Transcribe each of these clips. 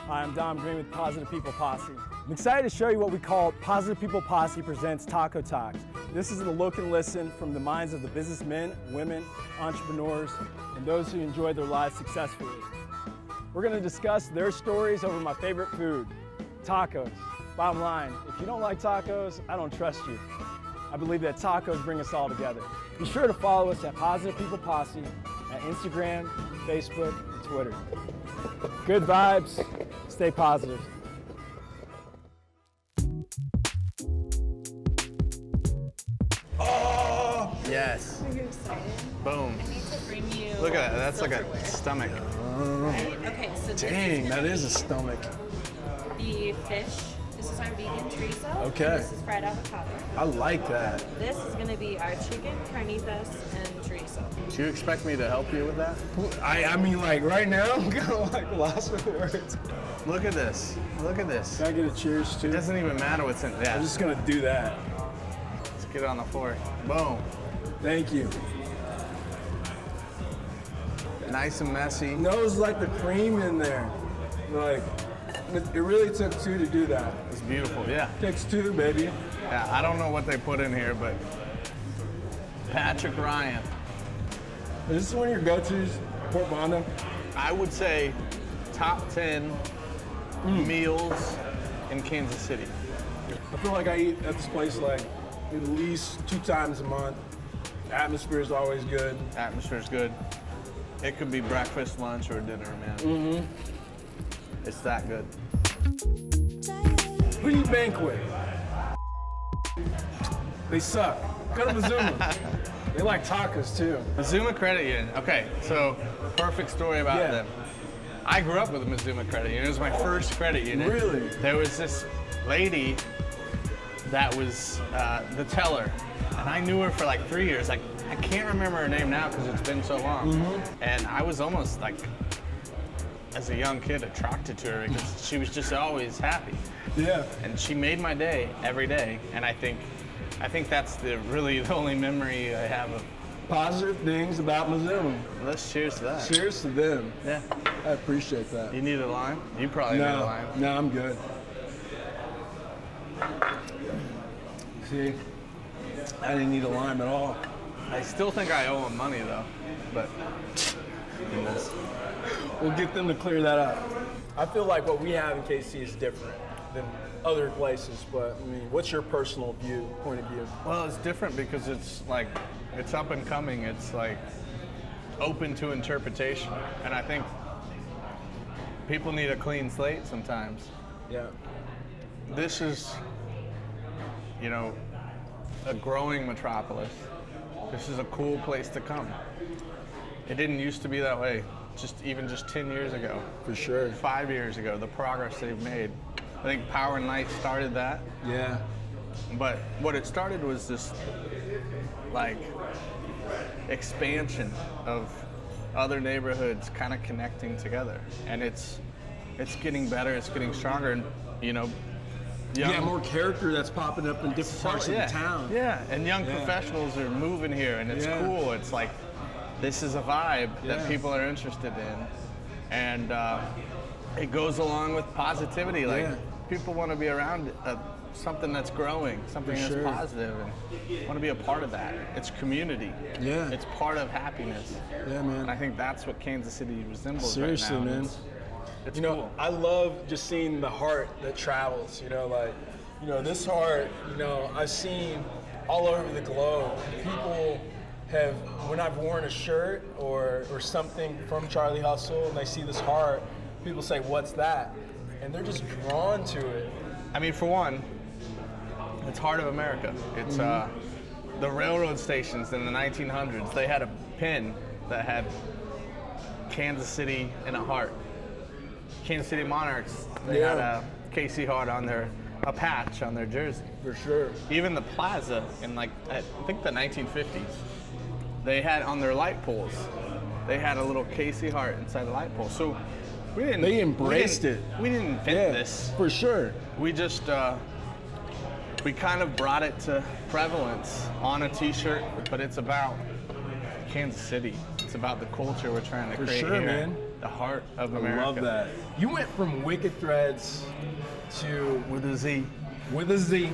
Hi, I'm Dom Green with Positive People Posse. I'm excited to show you what we call Positive People Posse presents Taco Talks. This is the look and listen from the minds of the businessmen, women, entrepreneurs, and those who enjoy their lives successfully. We're going to discuss their stories over my favorite food, tacos. Bottom line, if you don't like tacos, I don't trust you. I believe that tacos bring us all together. Be sure to follow us at Positive People Posse at Instagram, Facebook, and Twitter. Good vibes, stay positive. Oh! Yes. Are you excited? Boom. I need to bring you. Look at that. That's like a stomach. Right? Okay, so Dang, that is a stomach. the fish. This is our vegan chorizo. Okay. And this is fried avocado. I like that. This is going to be our chicken, carnitas, and chorizo. Do you expect me to help you with that? I mean, like right now, I'm kind of like lost for words. Look at this. Look at this. Can I get a cheers too? It doesn't even matter what's in it. Yeah. I'm just gonna do that. Let's get it on the floor. Boom. Thank you. Nice and messy. Knows like the cream in there. Like, it really took two to do that. It's beautiful. Yeah. Takes two, baby. Yeah. I don't know what they put in here, but Patrick Ryan. Is this one of your go-tos, Port Bondo? I would say top 10 meals in Kansas City. I feel like I eat at this place like at least 2 times a month. The atmosphere is always good. Atmosphere's good. It could be breakfast, lunch, or dinner, man. It's that good. Who do you bank with? They suck. Go to Mazuma. They like tacos too. Mazuma Credit Union. Okay, so perfect story about them. I grew up with a Mazuma Credit Union. It was my first credit union. Really? There was this lady that was the teller, and I knew her for like 3 years. Like, I can't remember her name now because it's been so long. And I was almost like, as a young kid, attracted to her because she was just always happy. Yeah. And she made my day every day, and I think that's really the only memory I have of. Positive things about Mazuma. Let's cheers to that. Cheers to them. Yeah. I appreciate that. You need a lime? You probably need a lime. No, I'm good. See, I didn't need a lime at all. I still think I owe him money though, but We'll get them to clear that up. I feel like what we have in KC is different than other places, but I mean, what's your personal point of view? well, it's different because it's like it's up and coming. It's like open to interpretation, and I think people need a clean slate sometimes. Yeah. This is, you know, a growing metropolis. This is a cool place to come. It didn't used to be that way. Even 10 years ago. For sure. 5 years ago, the progress they've made. I think Power and Light started that. Yeah. But what it started was this, like, expansion of other neighborhoods kind of connecting together. And it's getting better, it's getting stronger, and, you know, More character that's popping up in different parts of the town. Yeah, and young professionals are moving here, and it's cool. It's like, this is a vibe that people are interested in. And it goes along with positivity. Like, people want to be around something that's growing, something that's positive, and want to be a part of that. It's community. Yeah. It's part of happiness. Yeah, man. And I think that's what Kansas City resembles Seriously, right now. man. It's you know, cool. I love just seeing the heart that travels, you know, like, you know, this heart, you know, I've seen all over the globe. People have, when I've worn a shirt or something from Charlie Hustle and they see this heart, people say, what's that? And they're just drawn to it. I mean, for one, it's heart of America. It's the railroad stations in the 1900s. They had a pin that had Kansas City in a heart. Kansas City Monarchs, they had a KC heart on a patch on their jersey. For sure. Even the plaza in I think the 1950s, they had on their light poles, they had a little KC heart inside the light pole. So they embraced it. We didn't invent this. For sure. We just, we kind of brought it to prevalence on a t-shirt, but it's about Kansas City. It's about the culture we're trying to create sure, here. man. the heart of America. I love that. You went from Wicked Threads to With a Z. with a Z.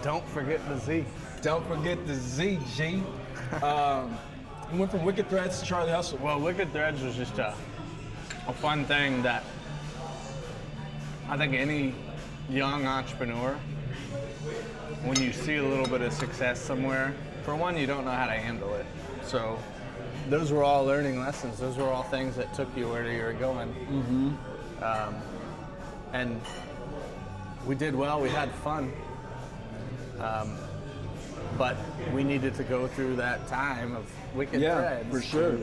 Don't forget the Z. Don't forget the Z, G. You went from Wicked Threads to Charlie Hustle. Well, Wicked Threads was just a fun thing that I think any young entrepreneur, when you see a little bit of success somewhere, for one, you don't know how to handle it. So those were all learning lessons. Those were all things that took you where you were going. And we did well, we had fun. But we needed to go through that time of Wicked Threads for sure.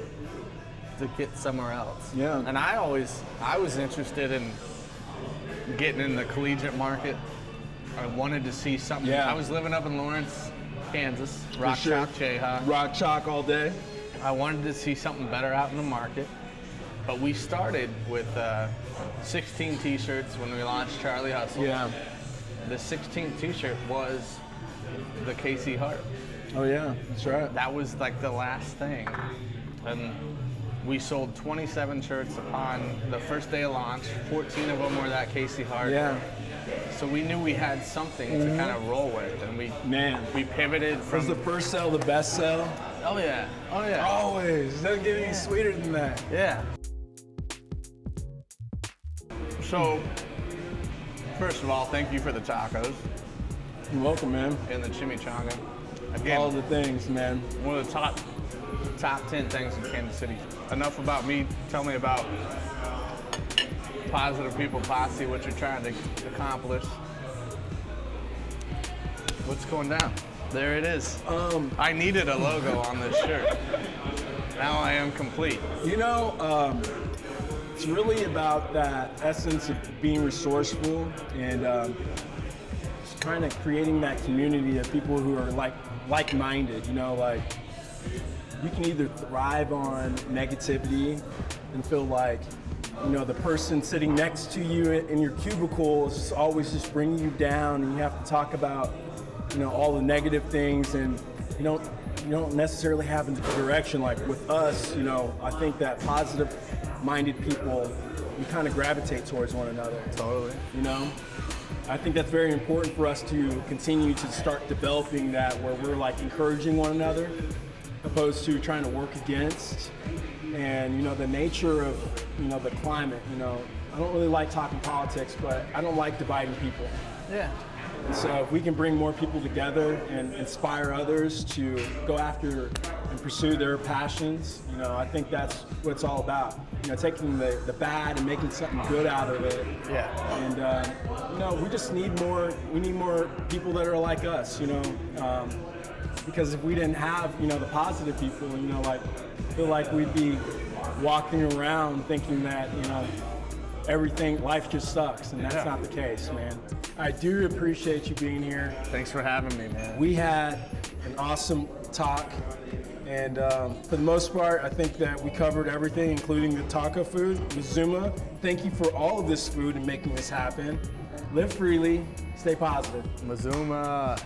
to get somewhere else. Yeah. And I was interested in getting in the collegiate market. I wanted to see something. Yeah. I was living up in Lawrence, Kansas, Rock sure. Chalk Jayhawk. Rock chalk all day. I wanted to see something better out in the market. But we started with 16 t-shirts when we launched Charlie Hustle. Yeah. The 16th t-shirt was the KC Heart. Oh yeah, that's right. That was like the last thing. And we sold 27 shirts upon the first day of launch. 14 of them were that KC Heart. Yeah. So we knew we had something to kind of roll with, and we pivoted from. Was the first sell the best sell? Oh yeah, oh yeah. Always. It doesn't get any sweeter than that. Yeah. So, first of all, thank you for the tacos You're welcome, man. and the chimichanga. Again, All the things, man. one of the top 10 things in Kansas City. Enough about me. Tell me about Positive People Posse, what you're trying to accomplish. What's going down? There it is. I needed a logo on this shirt. Now I am complete. You know, it's really about that essence of being resourceful and just kind of creating that community of people who are like-minded. You know, like you can either thrive on negativity and feel like, you know, the person sitting next to you in your cubicle is always just bringing you down, and you have to talk about, you know, all the negative things, and you don't necessarily have a direction. Like with us, you know, I think that positive-minded people, we kind of gravitate towards one another. Totally. You know, I think that's very important for us to continue to start developing that, where we're like encouraging one another, opposed to trying to work against. And you know, the nature of, you know, the climate. You know, I don't really like talking politics, but I don't like dividing people. Yeah. So if we can bring more people together and inspire others to go after and pursue their passions, you know, I think that's what it's all about. You know, taking the bad and making something good out of it. Yeah. And you know, we just need more. We need more people that are like us. You know, because if we didn't have, you know, the positive people, you know, like I feel like we'd be walking around thinking that, you know, life just sucks, and that's not the case, man. I do appreciate you being here. Thanks for having me, man. We had an awesome talk, and for the most part, I think that we covered everything, including the taco food. Mazuma, thank you for all of this food and making this happen. Live freely, stay positive. Mazuma.